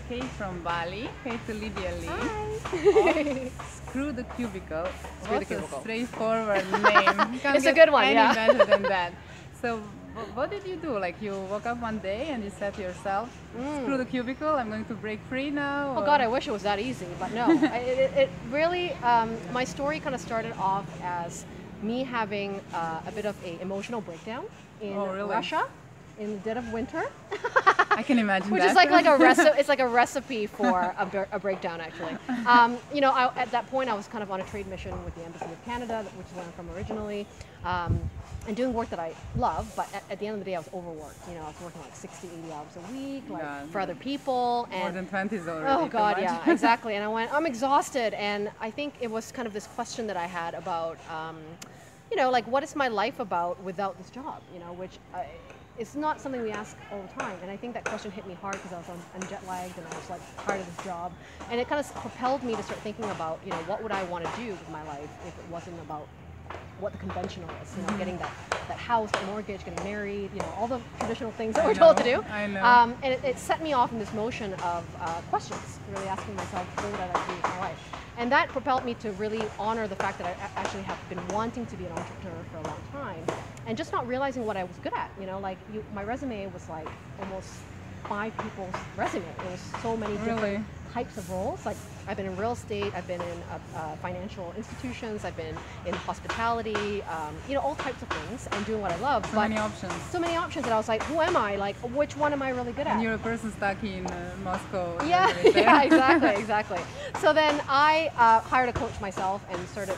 Kay from Bali. Hey to Lydia Lee. Hi. Screw the Cubicle. Screw the What a Cubicle. straightforward name. Can't It's a get good one, any yeah. better than that. So, what did you do? Like, you woke up one day and you said to yourself, "Screw the cubicle. I'm going to break free now." Oh or- God, I wish it was that easy, but no. It really, my story kind of started off as me having a bit of an emotional breakdown in Oh, really? Russia in the dead of winter, I can imagine which that. is like a recipe. It's like a recipe for a breakdown, actually. At that point, I was kind of on a trade mission with the Embassy of Canada, which is where I'm from originally. And doing work that I love, but at the end of the day, I was overworked. I was working like 60, 80 hours a week, like Yeah. for other people. More And than 20 is already oh too God, much. yeah, exactly. And I went, I'm exhausted, and I think it was kind of this question that I had about, like what is my life about without this job? Which it's not something we ask all the time. And I think that question hit me hard because I was on jet lagged and I was like tired of this job, and it kind of propelled me to start thinking about, what would I want to do with my life if it wasn't about what the conventional is, getting that house, that mortgage, getting married, all the traditional things that we're told to do. I know. And it set me off in this motion of questions, really asking myself, what would I like to do with my life? And that propelled me to really honor the fact that I actually have been wanting to be an entrepreneur for a long time, and just not realizing what I was good at. My resume was like almost 5 people's resume. It was so many different Really? types of roles. Like I've been in real estate, I've been in financial institutions, I've been in hospitality, all types of things, and doing what I love. So many options. So many options, and I was like, who am I? Like, which one am I really good at? And you're a person stuck in Moscow. Yeah, right there. yeah, exactly. So then I hired a coach myself and started,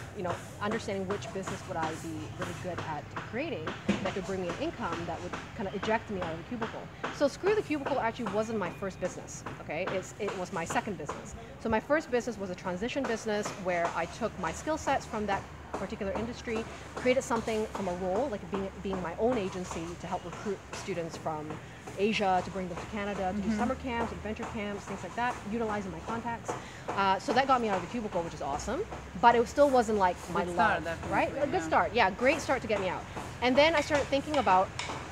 understanding which business would I be really good at creating that could bring me an income that would kind of eject me out of the cubicle. So Screw the Cubicle actually wasn't my first business, okay? It was my second business. So my first business was a transition business where I took my skill sets from that particular industry, created something from a role, like being my own agency to help recruit students from Asia, to bring them to Canada, to do summer camps, adventure camps, things like that, utilizing my contacts. So that got me out of the cubicle, which is awesome, but it still wasn't like my Good start, love, definitely, right? A good yeah. start, yeah, great start to get me out. And then I started thinking about,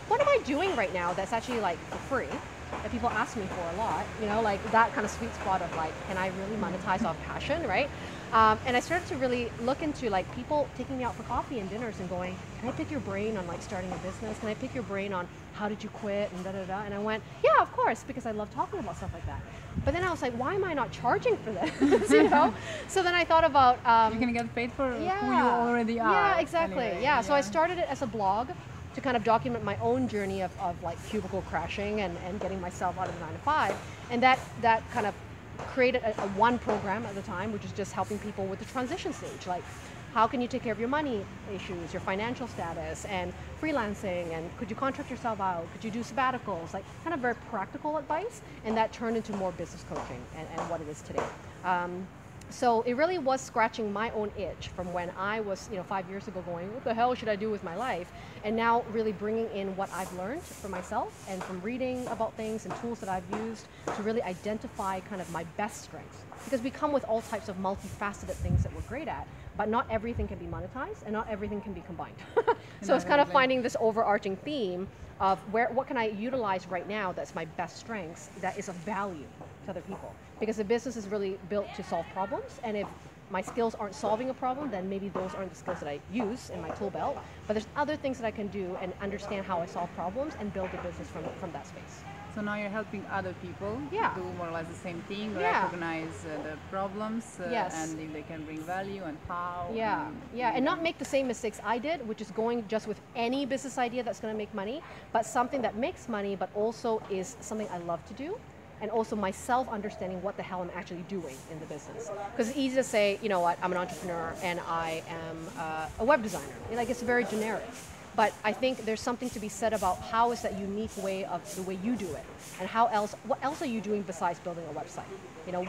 what am I doing right now that's actually like for free, that people ask me for a lot, like that kind of sweet spot of like, can I really monetize off passion, right? And I started to really look into like people taking me out for coffee and dinners and going, can I pick your brain on like starting a business? Can I pick your brain on how did you quit and da-da-da? And I went, yeah, of course, because I love talking about stuff like that. But then I was like, why am I not charging for this? So then I thought about... You can get paid for yeah, who you already are. Yeah, exactly. Anyway. Yeah, so I started it as a blog to kind of document my own journey of like cubicle crashing and getting myself out of the 9-to-5. And that kind of created a one program at the time, which is just helping people with the transition stage. Like, how can you take care of your money issues, your financial status, and freelancing, and could you contract yourself out? Could you do sabbaticals? Like, kind of very practical advice, and that turned into more business coaching and what it is today. So it really was scratching my own itch from when I was, 5 years ago going, what the hell should I do with my life? And now really bringing in what I've learned for myself and from reading about things and tools that I've used to really identify kind of my best strengths. Because we come with all types of multifaceted things that we're great at, but not everything can be monetized and not everything can be combined. So it's kind of finding this overarching theme of what can I utilize right now that's my best strengths that is of value to other people. Because the business is really built to solve problems, and if my skills aren't solving a problem, then maybe those aren't the skills that I use in my tool belt. But there's other things that I can do and understand how I solve problems and build a business from that space. So now you're helping other people Yeah. do more or less the same thing, Yeah. recognize the problems, Yes. and if they can bring value and how. Yeah, and not make the same mistakes I did, which is going just with any business idea that's going to make money, but something that makes money, but also is something I love to do, and also myself understanding what the hell I'm actually doing in the business. Because it's easy to say, you know what, I'm an entrepreneur and I am a web designer. Like, it's very generic. But I think there's something to be said about how is that unique way of the way you do it, and what else are you doing besides building a website?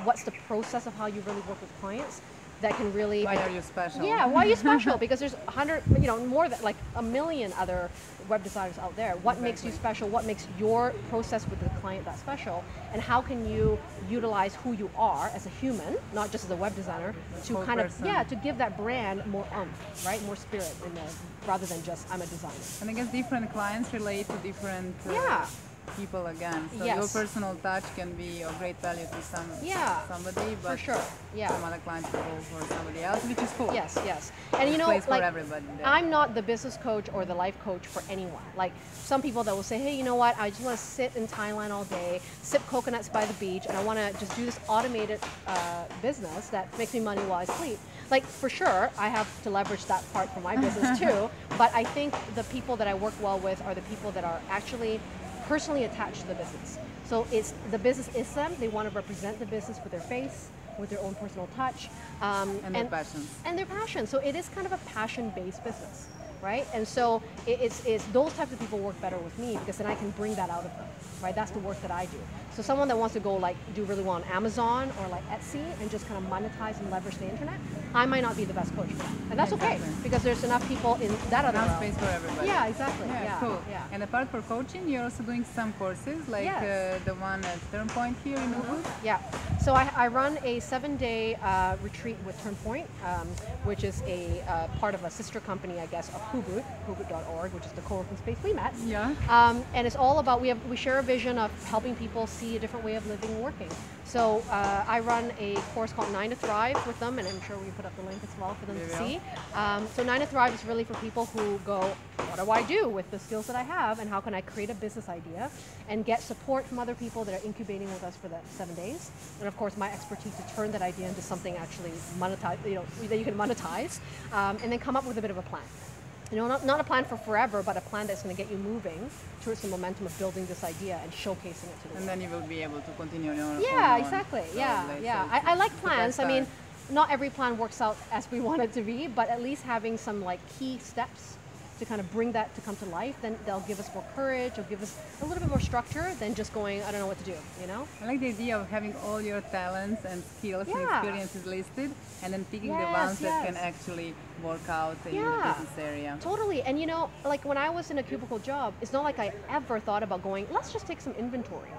What's the process of how you really work with clients that can really... Why are you special? Yeah, why are you special? Because there's 100, more than like a million other web designers out there. What makes you special? What makes your process with the client that special? And how can you utilize who you are as a human, not just as a web designer, to Whole kind person. to give that brand more oomph, right? More spirit in there, rather than just I'm a designer. And I guess different clients relate to different Yeah. people again. So Yes. your personal touch can be of great value to somebody, but for sure. Yeah. some other clients will go for somebody else, which is cool. Yes, yes. And you know, Place for like, everybody there. I'm not the business coach or the life coach for anyone. Like some people that will say, hey, you know what, I just want to sit in Thailand all day, sip coconuts by the beach, and I want to just do this automated business that makes me money while I sleep. Like for sure, I have to leverage that part for my business too, but I think the people that I work well with are the people that are actually personally attached to the business. So it's the business is them. They want to represent the business with their face, with their own personal touch, and their passions. And their passion. So it is kind of a passion-based business, right? And so it's those types of people work better with me because then I can bring that out of them, right? That's the work that I do. So someone that wants to go like do really well on Amazon or like Etsy and just kind of monetize and leverage the internet, I might not be the best coach for that. And that's okay because there's enough people in that other realm. Space for everybody. Yeah, exactly. Yeah, cool. Yeah. And apart from coaching, you're also doing some courses like the one at Turn Point here in Ubud. Yeah. So I run a 7-day retreat with Turn Point, which is a part of a sister company, I guess, of Ubud, ubud.org, which is the co-working space we met. Yeah. And it's all about, we share a vision of helping people see a different way of living and working. So I run a course called 9 to Thrive with them, and I'm sure we put up the link as well for them to see. So 9 to Thrive is really for people who go, what do I do with the skills that I have, and how can I create a business idea and get support from other people that are incubating with us for the 7 days. And of course, my expertise to turn that idea into something actually monetize, that you can monetize, and then come up with a bit of a plan. Not a plan for forever, but a plan that's going to get you moving towards the momentum of building this idea and showcasing it to the world. And then you will be able to continue on your own. Yeah, exactly. Yeah. I like plans. I mean, not every plan works out as we want it to be, but at least having some like key steps to kind of bring that to come to life, then they'll give us more courage, they'll give us a little bit more structure than just going, I don't know what to do, I like the idea of having all your talents and skills and experiences listed and then picking the ones that can actually work out in your business area. Totally. And like when I was in a cubicle job, it's not like I ever thought about going, let's just take some inventory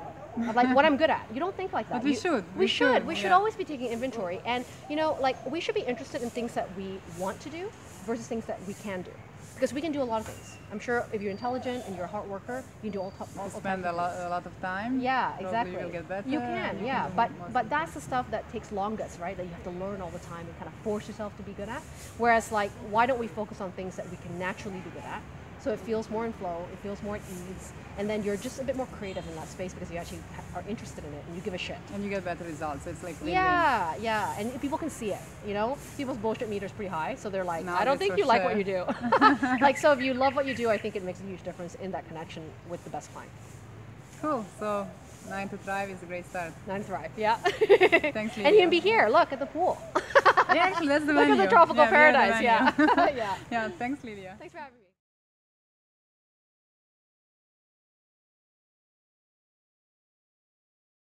of like what I'm good at. You don't think like that. But we should. We should always be taking inventory. And like we should be interested in things that we want to do versus things that we can do. Because we can do a lot of things. I'm sure if you're intelligent and you're a hard worker, you can do all spend a lot of time. Yeah, exactly. You'll get better. You can, But that's the stuff that takes longest, right? That you have to learn all the time and kind of force yourself to be good at. Whereas, like, why don't we focus on things that we can naturally be good at? So it feels more in flow, it feels more at ease, and then you're just a bit more creative in that space because you actually are interested in it and you give a shit. And you get better results. So it's like win-win. Yeah, and people can see it. People's bullshit meter is pretty high, so they're like, I don't think you like what you do. Like, so if you love what you do, I think it makes a huge difference in that connection with the best client. Cool. So 9 to Thrive is a great start. 9 to Thrive, yeah. Thanks, Lydia. And you can be here. Look at the pool. Yeah, actually, that's the Look venue. at the tropical paradise. Yeah. Yeah. Yeah. Thanks, Lydia. Thanks for having me.